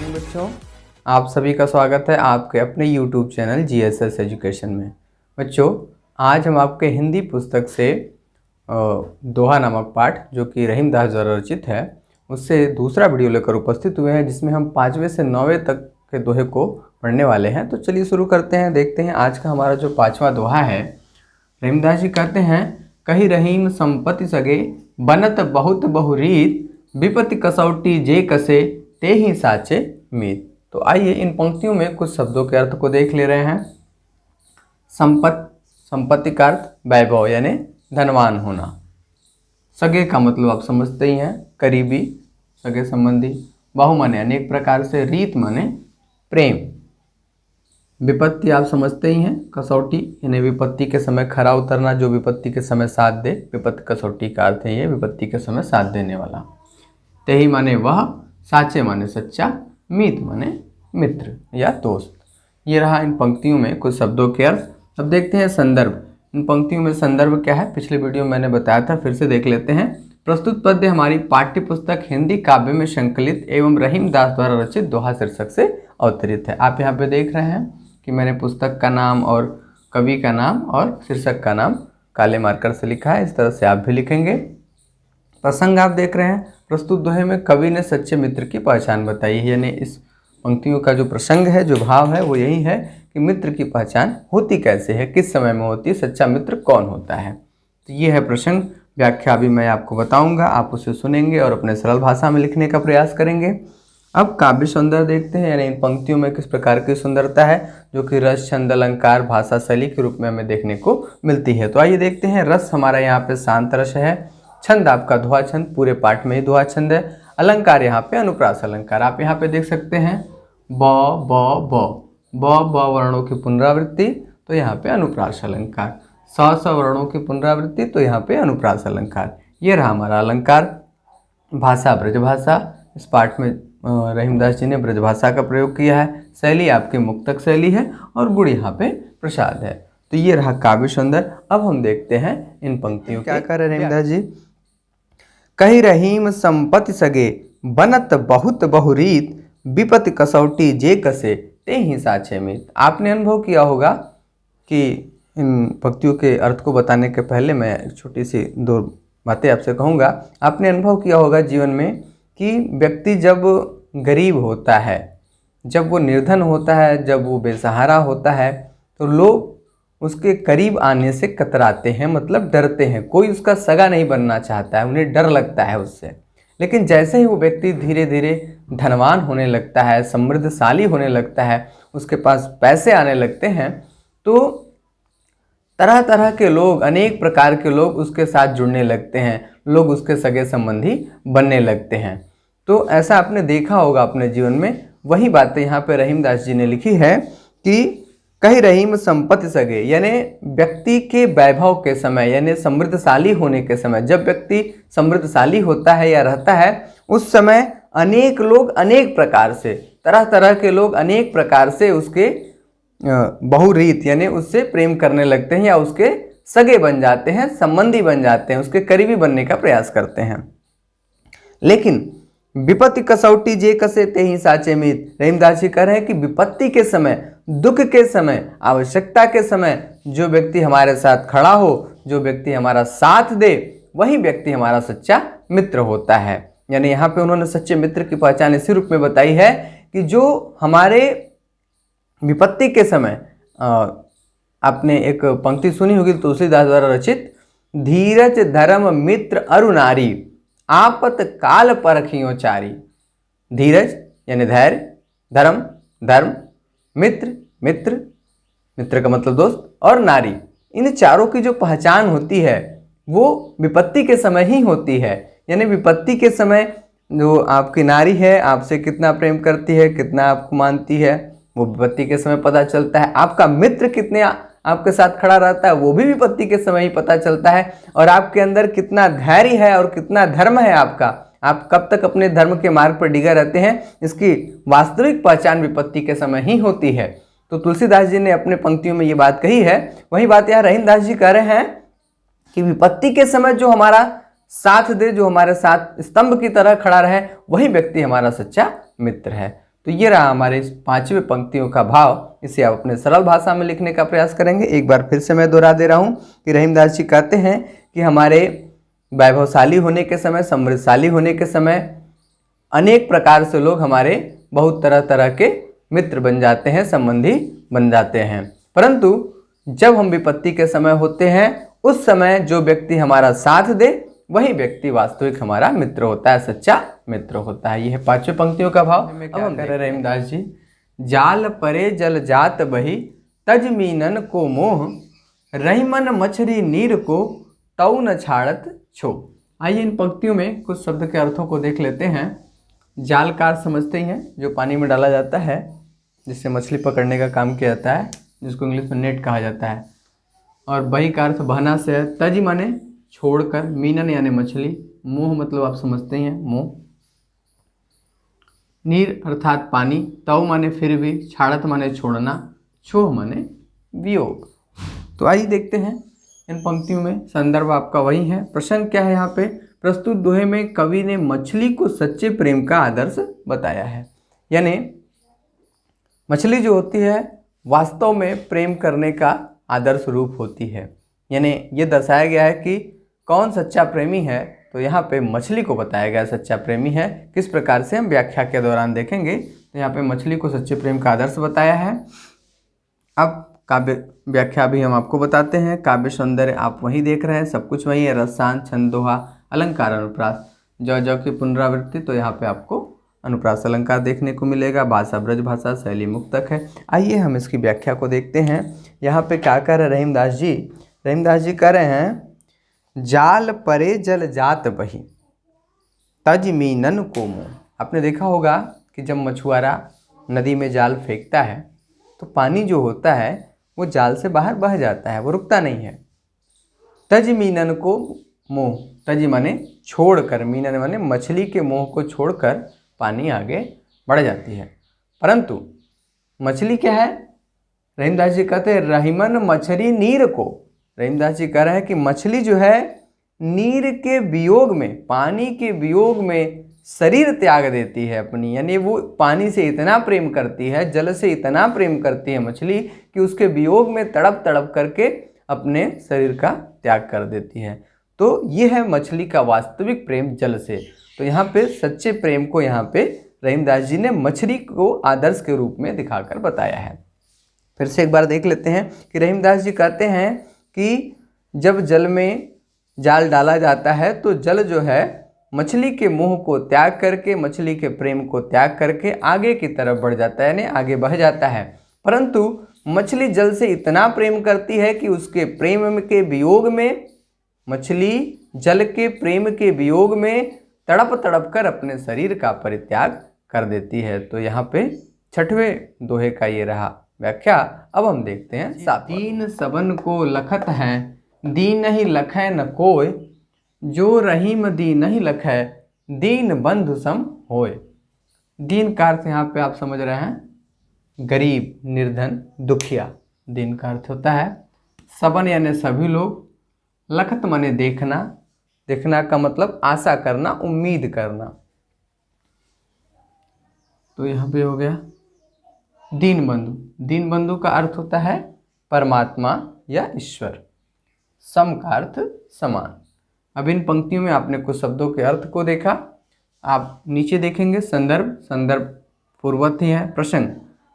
Morning बच्चों, आप सभी का स्वागत है आपके अपने YouTube चैनल GSS एजुकेशन में। बच्चों, आज हम आपके हिंदी पुस्तक से दोहा नामक पाठ जो कि रहीम दास द्वारा रचित है उससे दूसरा वीडियो लेकर उपस्थित हुए हैं, जिसमें हम 5वें से 9वें तक के दोहे को पढ़ने वाले हैं। तो चलिए शुरू करते हैं। देखते हैं आज का हमारा जो 5वां दोहा है। रहीम दास जी कहते हैं, कही रहीम संपत्ति सगे, बनत बहुत बहुरीत, विपत्ति कसौटी जे कसे, ते ही साचे मीत। तो आइए इन पंक्तियों में कुछ शब्दों के अर्थ को देख ले रहे हैं। संपत्ति का अर्थ वैभव यानी धनवान होना। सगे का मतलब आप समझते ही हैं, करीबी सगे संबंधी। बहु माने अनेक प्रकार से, रीत माने प्रेम। विपत्ति आप समझते ही हैं, कसौटी यानी विपत्ति के समय खरा उतरना, जो विपत्ति के समय साथ दे। विपत्ति कसौटी का अर्थ है ये विपत्ति के समय साथ देने वाला। ते ही माने वह, साचे माने सच्चा, मीत माने मित्र या दोस्त। ये रहा इन पंक्तियों में कुछ शब्दों के अर्थ। अब देखते हैं संदर्भ। इन पंक्तियों में संदर्भ क्या है, पिछले वीडियो में मैंने बताया था, फिर से देख लेते हैं। प्रस्तुत पद्य हमारी पाठ्य पुस्तक हिंदी काव्य में संकलित एवं रहीम दास द्वारा रचित दोहा शीर्षक से अवतरित है। आप यहाँ पे देख रहे हैं कि मैंने पुस्तक का नाम और कवि का नाम और शीर्षक का नाम काले मार्कर से लिखा है। इस तरह से आप भी लिखेंगे। प्रसंग आप देख रहे हैं, प्रस्तुत दोहे में कवि ने सच्चे मित्र की पहचान बताई है। यानी इस पंक्तियों का जो प्रसंग है, जो भाव है, वो यही है कि मित्र की पहचान होती कैसे है, किस समय में होती है, सच्चा मित्र कौन होता है। तो ये है प्रसंग। व्याख्या अभी मैं आपको बताऊंगा, आप उसे सुनेंगे और अपने सरल भाषा में लिखने का प्रयास करेंगे। अब काव्य सौंदर्य देखते हैं, यानी इन पंक्तियों में किस प्रकार की सुंदरता है जो कि रस, छंद, अलंकार, भाषा शैली के रूप में हमें देखने को मिलती है। तो आइए देखते हैं। रस हमारा यहाँ पे शांत रस है। छंद आपका दोहा छंद, पूरे पाठ में ही दोहा छंद है। अलंकार यहाँ पे अनुप्रास अलंकार। आप यहाँ पे देख सकते हैं ब ब ब ब ब वर्णों की पुनरावृत्ति, तो यहाँ पे अनुप्रास अलंकार। स वर्णों की पुनरावृत्ति, तो यहाँ पे अनुप्रास अलंकार। ये रहा हमारा अलंकार। भाषा ब्रजभाषा, इस पाठ में रहीम दास जी ने ब्रजभाषा का प्रयोग किया है। शैली आपकी मुक्तक शैली है और गुण यहाँ पे प्रसाद है। तो ये रहा काव्य सौंदर्य। अब हम देखते हैं इन पंक्तियों क्या कर रहे रहीम दास जी। कही रहीम संपत्ति सगे, बनत बहुत बहुरीत, विपत्ति कसौटी जे कसे, ते ही साचे मीत। आपने अनुभव किया होगा कि इन पंक्तियों के अर्थ को बताने के पहले मैं एक छोटी सी दो बातें आपसे कहूँगा। आपने अनुभव किया होगा जीवन में कि व्यक्ति जब गरीब होता है, जब वो निर्धन होता है, जब वो बेसहारा होता है, तो लोग उसके करीब आने से कतराते हैं, मतलब डरते हैं। कोई उसका सगा नहीं बनना चाहता है, उन्हें डर लगता है उससे। लेकिन जैसे ही वो व्यक्ति धीरे धीरे धनवान होने लगता है, समृद्धशाली होने लगता है, उसके पास पैसे आने लगते हैं, तो तरह तरह के लोग, अनेक प्रकार के लोग उसके साथ जुड़ने लगते हैं। लोग उसके सगे संबंधी बनने लगते हैं। तो ऐसा आपने देखा होगा अपने जीवन में। वही बातें यहाँ पे रहीम दास जी ने लिखी है कि कही रहीम संपत्ति सगे, यानी व्यक्ति के वैभव के समय, यानी समृद्धशाली होने के समय, जब व्यक्ति समृद्धशाली होता है या रहता है, उस समय अनेक लोग अनेक प्रकार से, तरह तरह के लोग अनेक प्रकार से उसके बहुरीत यानी उससे प्रेम करने लगते हैं या उसके सगे बन जाते हैं, संबंधी बन जाते हैं, उसके करीबी बनने का प्रयास करते हैं। लेकिन विपत्ति कसौटी जे कसे, ते ही साचे मीत। रहीम दास जी कह रहे हैं कि विपत्ति के समय, दुख के समय, आवश्यकता के समय जो व्यक्ति हमारे साथ खड़ा हो, जो व्यक्ति हमारा साथ दे, वही व्यक्ति हमारा सच्चा मित्र होता है। यानी यहाँ पे उन्होंने सच्चे मित्र की पहचान इसी रूप में बताई है कि जो हमारे विपत्ति के समय, आपने एक पंक्ति सुनी होगी तुलसीदास द्वारा रचित, धीरज धर्म मित्र अरु नारी, आपत काल परखियों चारी। धीरज यानी धैर्य, धर्म धर्म, मित्र मित्र, मित्र का मतलब दोस्त, और नारी, इन चारों की जो पहचान होती है वो विपत्ति के समय ही होती है। यानी विपत्ति के समय जो आपकी नारी है, आपसे कितना प्रेम करती है, कितना आपको मानती है, वो विपत्ति के समय पता चलता है। आपका मित्र कितने आपके साथ खड़ा रहता है, वो भी विपत्ति के समय ही पता चलता है। और आपके अंदर कितना धैर्य है और कितना धर्म है आपका, आप कब तक अपने धर्म के मार्ग पर डिगा रहते हैं, इसकी वास्तविक पहचान विपत्ति के समय ही होती है। तो तुलसीदास जी ने अपने पंक्तियों में ये बात कही है। वही बात यहाँ रहीम दास जी कह रहे हैं कि विपत्ति के समय जो हमारा साथ दे, जो हमारे साथ स्तंभ की तरह खड़ा रहे, वही व्यक्ति हमारा सच्चा मित्र है। तो ये रहा हमारे इस 5वें पंक्तियों का भाव। इसे आप अपने सरल भाषा में लिखने का प्रयास करेंगे। एक बार फिर से मैं दोहरा दे रहा हूँ कि रहीमदास जी कहते हैं कि हमारे वैभवशाली होने के समय, समृद्धशाली होने के समय अनेक प्रकार से लोग हमारे बहुत तरह तरह के मित्र बन जाते हैं, संबंधी बन जाते हैं, परंतु जब हम विपत्ति के समय होते हैं उस समय जो व्यक्ति हमारा साथ दे वही व्यक्ति वास्तविक हमारा मित्र होता है, सच्चा मित्र होता है। यह है 5वें पंक्तियों का भाव। अब हम कह रहे रहीमदास जी, जाल परे जल जात बही तज मीनन को मोह, रहीमन मछरी नीर को तऊ न छाड़त छो। आइए इन पंक्तियों में कुछ शब्द के अर्थों को देख लेते हैं। जाल का अर्थ समझते ही हैं, जो पानी में डाला जाता है जिससे मछली पकड़ने का काम किया जाता है, जिसको इंग्लिश में नेट कहा जाता है। और बही का अर्थ बहना से है। तज माने छोड़कर, मीनन यानी मछली, मोह मतलब आप समझते ही हैं मोह, नीर अर्थात पानी, तव माने फिर भी, छाड़त माने छोड़ना, छोह माने वियोग। तो आइए देखते हैं इन पंक्तियों में। संदर्भ आपका वही है। प्रसंग क्या है यहाँ पे? प्रस्तुत दोहे में कवि ने मछली को सच्चे प्रेम का आदर्श बताया है। यानी मछली जो होती है वास्तव में प्रेम करने का आदर्श रूप होती है। यानी ये दर्शाया गया है कि कौन सच्चा प्रेमी है, तो यहाँ पे मछली को बताया गया सच्चा प्रेमी है। किस प्रकार से हम व्याख्या के दौरान देखेंगे। तो यहाँ पे मछली को सच्चे प्रेम का आदर्श बताया है। अब काव्य व्याख्या भी हम आपको बताते हैं। काव्य सौंदर्य आप वही देख रहे हैं, सब कुछ वही है। रसायन, छंद, दोहा, अलंकार, अनुप्रास, जो की पुनरावृत्ति, तो यहाँ पे आपको अनुप्रास अलंकार देखने को मिलेगा। भाषा ब्रज भाषा, शैली मुक्तक है। आइए हम इसकी व्याख्या को देखते हैं। यहाँ पे क्या कह रहे हैं रहीमदास जी? रहीमदास जी कह रहे हैं, जाल परे जल जात बही तज मीनन को मोह। आपने देखा होगा कि जब मछुआरा नदी में जाल फेंकता है तो पानी जो होता है वो जाल से बाहर बह जाता है, वो रुकता नहीं है। तज मीनन को मोह, तज माने छोड़कर, मीनन माने मछली के मोह को छोड़कर पानी आगे बढ़ जाती है। परंतु मछली क्या है? रहीमदास जी कहते हैं रहीमन मछली नीर को। रहीमदास जी कह रहे हैं कि मछली जो है नीर के वियोग में, पानी के वियोग में शरीर त्याग देती है अपनी। यानी वो पानी से इतना प्रेम करती है, जल से इतना प्रेम करती है मछली कि उसके वियोग में तड़प तड़प करके अपने शरीर का त्याग कर देती है। तो ये है मछली का वास्तविक प्रेम जल से। तो यहाँ पे सच्चे प्रेम को यहाँ पे रहीमदास जी ने मछली को आदर्श के रूप में दिखाकर बताया है। फिर से एक बार देख लेते हैं कि रहीमदास जी कहते हैं कि जब जल में जाल डाला जाता है तो जल जो है मछली के मोह को त्याग करके, मछली के प्रेम को त्याग करके आगे की तरफ बढ़ जाता है, यानी आगे बह जाता है। परंतु मछली जल से इतना प्रेम करती है कि उसके प्रेम के वियोग में, मछली जल के प्रेम के वियोग में तड़प तड़प कर अपने शरीर का परित्याग कर देती है। तो यहाँ पे 6वें दोहे का ये रहा व्याख्या। अब हम देखते हैं 7। दीन सबन को लखत है, दीन नहीं लखै न कोय, जो रहीम दीन नहीं लखै, दीन बंधु सम होय। दीन का अर्थ यहाँ पे आप समझ रहे हैं गरीब, निर्धन, दुखिया, दीन का अर्थ होता है। सबन यानी सभी लोग, लखत माने देखना, देखना का मतलब आशा करना, उम्मीद करना। तो यहाँ पे हो गया दीन बंधु। दीन बंधु का अर्थ होता है परमात्मा या ईश्वर। सम का अर्थ समान। अब इन पंक्तियों में आपने कुछ शब्दों के अर्थ को देखा। आप नीचे देखेंगे संदर्भ, संदर्भ पूर्वत ही है। प्रसंग,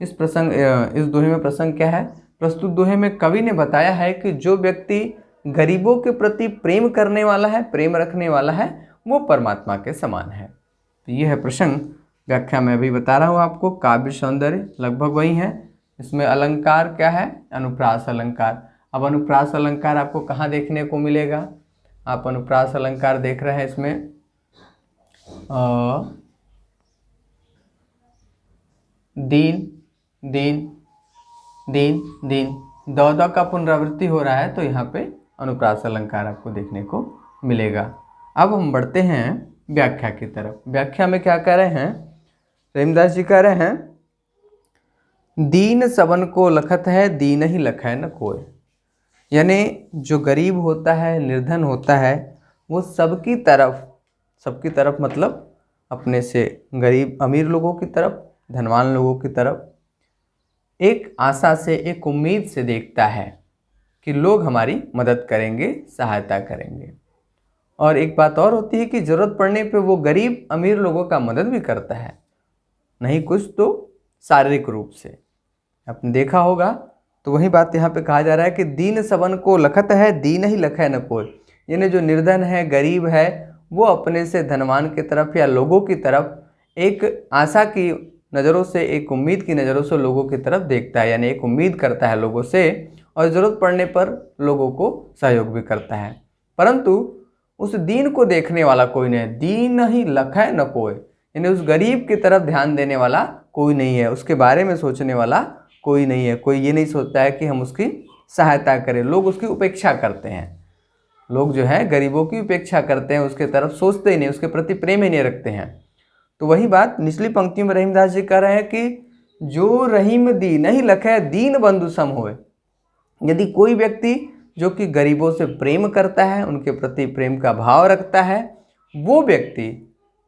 इस दोहे में प्रसंग क्या है? प्रस्तुत दोहे में कवि ने बताया है कि जो व्यक्ति गरीबों के प्रति प्रेम करने वाला है, प्रेम रखने वाला है, वो परमात्मा के समान है। तो ये है प्रसंग। व्याख्या मैं अभी बता रहा हूँ आपको। काव्य सौंदर्य लगभग वही है। इसमें अलंकार क्या है? अनुप्रास अलंकार। अब अनुप्रास अलंकार आपको कहाँ देखने को मिलेगा? आप अनुप्रास अलंकार देख रहे हैं इसमें दीन दीन दीन दीन, द का पुनरावृत्ति हो रहा है, तो यहाँ पे अनुप्रास अलंकार आपको देखने को मिलेगा। अब हम बढ़ते हैं व्याख्या की तरफ। व्याख्या में क्या कह रहे हैं रहीमदास जी? कह रहे हैं दीन सबन को लखत है, दीन ही लखै न कोय। यानी जो गरीब होता है, निर्धन होता है, वो सबकी तरफ मतलब अपने से गरीब अमीर लोगों की तरफ, धनवान लोगों की तरफ एक आशा से, एक उम्मीद से देखता है कि लोग हमारी मदद करेंगे, सहायता करेंगे। और एक बात और होती है कि ज़रूरत पड़ने पे वो गरीब अमीर लोगों का मदद भी करता है, नहीं कुछ तो शारीरिक रूप से। आपने देखा होगा, तो वही बात यहाँ पे कहा जा रहा है कि दीन सबन को लखत है, दीन ही लखै न कोई। यानी जो निर्धन है, गरीब है, वो अपने से धनवान की तरफ या लोगों की तरफ एक आशा की नज़रों से, एक उम्मीद की नज़रों से लोगों की तरफ देखता है, यानी एक उम्मीद करता है लोगों से, और ज़रूरत पड़ने पर लोगों को सहयोग भी करता है। परंतु उस दीन को देखने वाला कोई नहीं, दीन ही लखै न कोई, यानी उस गरीब की तरफ ध्यान देने वाला कोई नहीं है, उसके बारे में सोचने वाला कोई नहीं है। कोई ये नहीं सोचता है कि हम उसकी सहायता करें। लोग उसकी उपेक्षा करते हैं, लोग जो है गरीबों की उपेक्षा करते हैं, उसके तरफ सोचते ही नहीं, उसके प्रति प्रेम ही नहीं रखते हैं। तो वही बात निचली पंक्ति में रहीमदास जी कह रहे हैं कि जो रहीम दीन ही लखै दीन बंधु सम होए। यदि कोई व्यक्ति जो कि गरीबों से प्रेम करता है, उनके प्रति प्रेम का भाव रखता है, वो व्यक्ति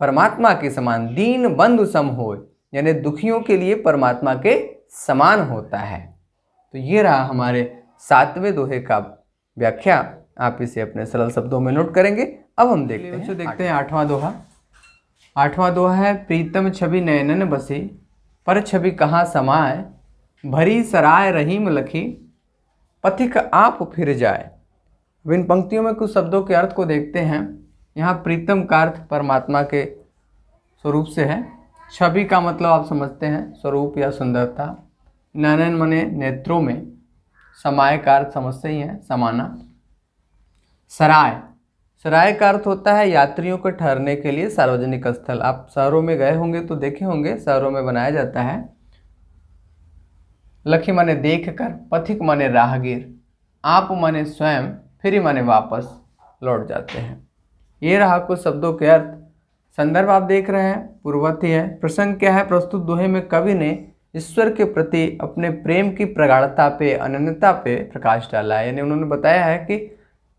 परमात्मा के समान दीन बंधु सम होए, यानी दुखियों के लिए परमात्मा के समान होता है। तो ये रहा हमारे 7वें दोहे का व्याख्या। आप इसे अपने सरल शब्दों में नोट करेंगे। अब हम देखते हैं 8वां दोहा। 8वां दोहा है, प्रीतम छवि नयनन बसे, पर छवि कहाँ समाए, भरी सराय रहीम लखी, पथिक आप फिर जाए। अब इन पंक्तियों में कुछ शब्दों के अर्थ को देखते हैं। यहाँ प्रीतम का अर्थ परमात्मा के स्वरूप से है। छवि का मतलब आप समझते हैं स्वरूप या सुंदरता। नयन मने नेत्रों में। समाय का अर्थ समझते ही हैं, समाना। सराय, सराय का अर्थ होता है यात्रियों को ठहरने के लिए सार्वजनिक स्थल। आप शहरों में गए होंगे तो देखे होंगे, शहरों में बनाया जाता है। लखी माने देख कर, पथिक माने राहगीर, आप माने स्वयं, फिर माने वापस लौट जाते हैं। ये रहा कुछ शब्दों के अर्थ। संदर्भ आप देख रहे हैं पूर्ववर्ती है। प्रसंग क्या है? प्रस्तुत दोहे में कवि ने ईश्वर के प्रति अपने प्रेम की प्रगाढ़ता पे, अनन्यता पे प्रकाश डाला है। यानी उन्होंने बताया है कि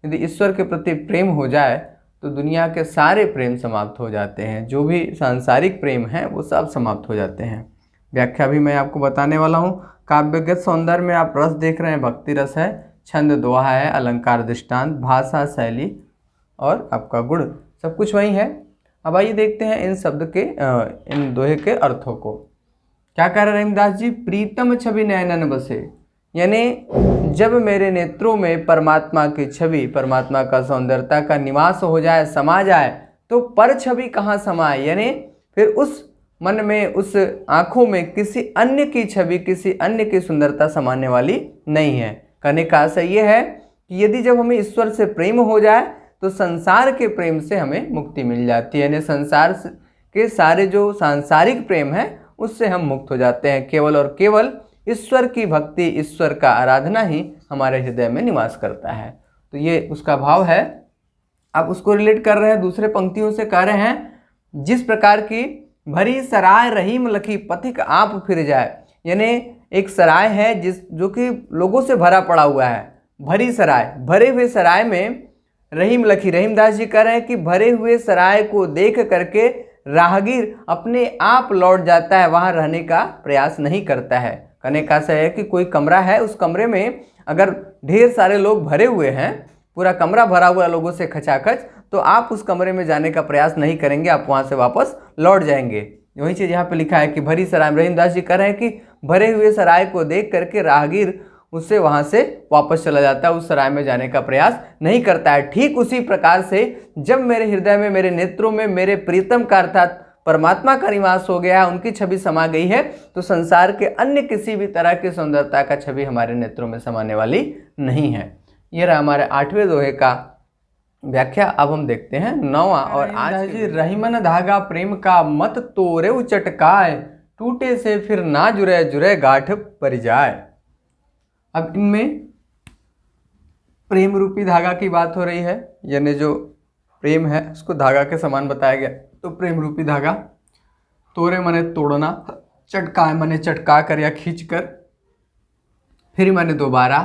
यदि ईश्वर के प्रति प्रेम हो जाए तो दुनिया के सारे प्रेम समाप्त हो जाते हैं, जो भी सांसारिक प्रेम है वो सब समाप्त हो जाते हैं। व्याख्या भी मैं आपको बताने वाला हूँ। काव्यगत सौंदर्य में आप रस देख रहे हैं, भक्ति रस है, छंद दोहा है, अलंकार दृष्टांत, भाषा शैली और आपका गुण, सब कुछ वही है। अब आइए देखते हैं इन शब्द के इन दोहे के अर्थों को। क्या कह रहे रहीमदास जी? प्रीतम छवि नयनन बसे, यानी जब मेरे नेत्रों में परमात्मा की छवि, परमात्मा का सौंदर्यता का निवास हो जाए, समा जाए, तो पर छवि कहाँ समाए, यानी फिर उस मन में, उस आँखों में किसी अन्य की छवि, किसी अन्य की सुंदरता समाने वाली नहीं है। कहने का आशय ये है कि यदि जब हमें ईश्वर से प्रेम हो जाए तो संसार के प्रेम से हमें मुक्ति मिल जाती है। यानी संसार के सारे जो सांसारिक प्रेम है उससे हम मुक्त हो जाते हैं। केवल और केवल ईश्वर की भक्ति, ईश्वर का आराधना ही हमारे हृदय में निवास करता है। तो ये उसका भाव है। आप उसको रिलेट कर रहे हैं दूसरे पंक्तियों से, कह रहे हैं जिस प्रकार की भरी सराय रहीम लखी, पथिक आप फिर जाए, यानी एक सराय है जो कि लोगों से भरा पड़ा हुआ है। भरी सराय, भरे हुए सराय में रहीम लखी, रहीमदास जी कह रहे हैं कि भरे हुए सराय को देख करके राहगीर अपने आप लौट जाता है, वहाँ रहने का प्रयास नहीं करता है। कहने का आशय है कि कोई कमरा है, उस कमरे में अगर ढेर सारे लोग भरे हुए हैं, पूरा कमरा भरा हुआ लोगों से खचाखच, तो आप उस कमरे में जाने का प्रयास नहीं करेंगे, आप वहाँ से वापस लौट जाएंगे। वही चीज़ यहाँ पे लिखा है कि भरी सराय, रहीमदास जी कह रहे हैं कि भरे हुए सराय को देख करके राहगीर उससे वहाँ से वापस चला जाता है, उस सराय में जाने का प्रयास नहीं करता है। ठीक उसी प्रकार से जब मेरे हृदय में, मेरे नेत्रों में मेरे प्रीतम का अर्थात परमात्मा का निवास हो गया है, उनकी छवि समा गई है, तो संसार के अन्य किसी भी तरह की सुंदरता का छवि हमारे नेत्रों में समाने वाली नहीं है। ये रहा हमारे 8वें दोहे का व्याख्या। अब हम देखते हैं 9वां। और आज जी रहीमन धागा प्रेम का, मत तोरे चटकाए, टूटे से फिर ना जुरे, जुरे गांठ पर जाए। अब इनमें प्रेम रूपी धागा की बात हो रही है, यानी जो प्रेम है उसको धागा के समान बताया गया। तो प्रेम रूपी धागा, तोरे माने तोड़ना, चटकाए माने चटका कर या खींच कर, फिर माने दोबारा,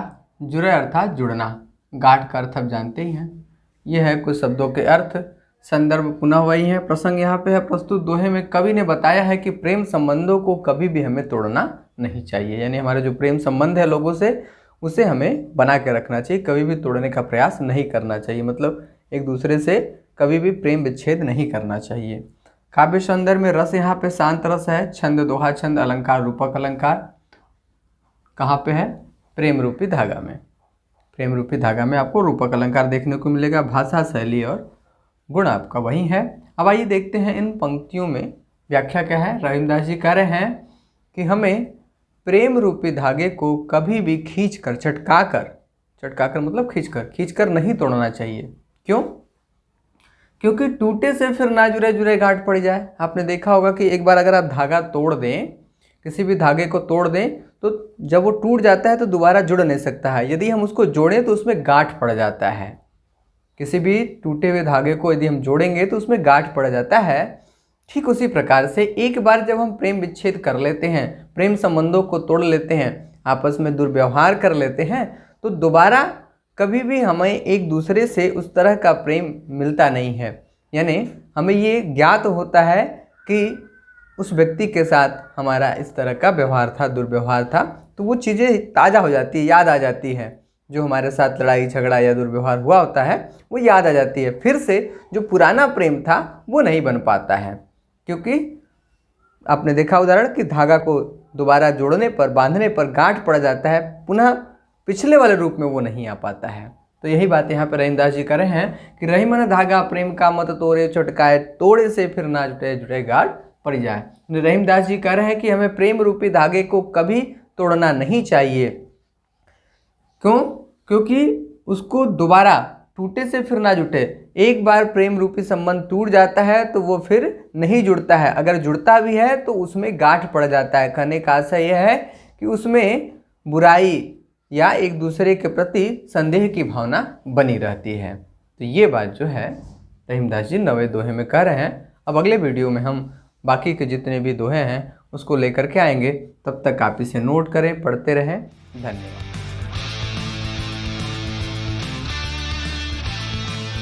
जुड़े अर्थात जुड़ना, गांठ का अर्थ आप जानते ही हैं। यह है कुछ शब्दों के अर्थ। संदर्भ पुनः वही है, प्रसंग यहाँ पे है, प्रस्तुत दोहे में कवि ने बताया है कि प्रेम संबंधों को कभी भी हमें तोड़ना नहीं चाहिए, यानी हमारे जो प्रेम संबंध है लोगों से उसे हमें बना के रखना चाहिए, कभी भी तोड़ने का प्रयास नहीं करना चाहिए, मतलब एक दूसरे से कभी भी प्रेम विच्छेद नहीं करना चाहिए। काव्य सौंदर्य में रस यहाँ पे शांत रस है, छंद दोहा छंद, अलंकार रूपक अलंकार कहाँ पे है? प्रेम रूपी धागा में। प्रेम रूपी धागा में आपको रूपक अलंकार देखने को मिलेगा। भाषा शैली और गुण आपका वही है। अब आइए देखते हैं इन पंक्तियों में व्याख्या क्या है। रहीमदास जी कह रहे हैं कि हमें प्रेम रूपी धागे को कभी भी खींचकर चटकाकर मतलब खींचकर नहीं तोड़ना चाहिए। क्यों? क्योंकि टूटे से फिर ना जुड़े गांठ पड़ जाए। आपने देखा होगा कि एक बार अगर आप धागा तोड़ दें, किसी भी धागे को तोड़ दें, तो जब वो टूट जाता है तो दोबारा जुड़ नहीं सकता है। यदि हम उसको जोड़ें तो उसमें गांठ पड़ जाता है। किसी भी टूटे हुए धागे को यदि हम जोड़ेंगे तो उसमें गांठ पड़ जाता है। ठीक उसी प्रकार से एक बार जब हम प्रेम विच्छेद कर लेते हैं, प्रेम संबंधों को तोड़ लेते हैं, आपस में दुर्व्यवहार कर लेते हैं, तो दोबारा कभी भी हमें एक दूसरे से उस तरह का प्रेम मिलता नहीं है। यानी हमें ये ज्ञात होता है कि उस व्यक्ति के साथ हमारा इस तरह का व्यवहार था, दुर्व्यवहार था, तो वो चीज़ें ताज़ा हो जाती है, याद आ जाती है। जो हमारे साथ लड़ाई झगड़ा या दुर्व्यवहार हुआ होता है वो याद आ जाती है। फिर से जो पुराना प्रेम था वो नहीं बन पाता है, क्योंकि आपने देखा उदाहरण कि धागा को दोबारा जोड़ने पर, बांधने पर गांठ पड़ जाता है, पुनः पिछले वाले रूप में वो नहीं आ पाता है। तो यही बात यहाँ पर रहीमदास जी कर रहे हैं कि रही मन धागा प्रेम का मत तोड़े चटकाए, तोड़े से फिर ना जुटे गांठ पड़ जाए। रहीमदास जी कह रहे हैं कि हमें प्रेम रूपी धागे को कभी तोड़ना नहीं चाहिए। क्यों? क्योंकि उसको दोबारा टूटे से फिर ना जुटे। एक बार प्रेम रूपी संबंध टूट जाता है तो वो फिर नहीं जुड़ता है, अगर जुड़ता भी है तो उसमें गांठ पड़ जाता है। कहने का आशय यह है कि उसमें बुराई या एक दूसरे के प्रति संदेह की भावना बनी रहती है। तो ये बात जो है रहीमदास जी नवे दोहे में कह रहे हैं। अब अगले वीडियो में हम बाकी के जितने भी दोहे हैं उसको लेकर के आएंगे। तब तक आप इसे नोट करें, पढ़ते रहें। धन्यवाद।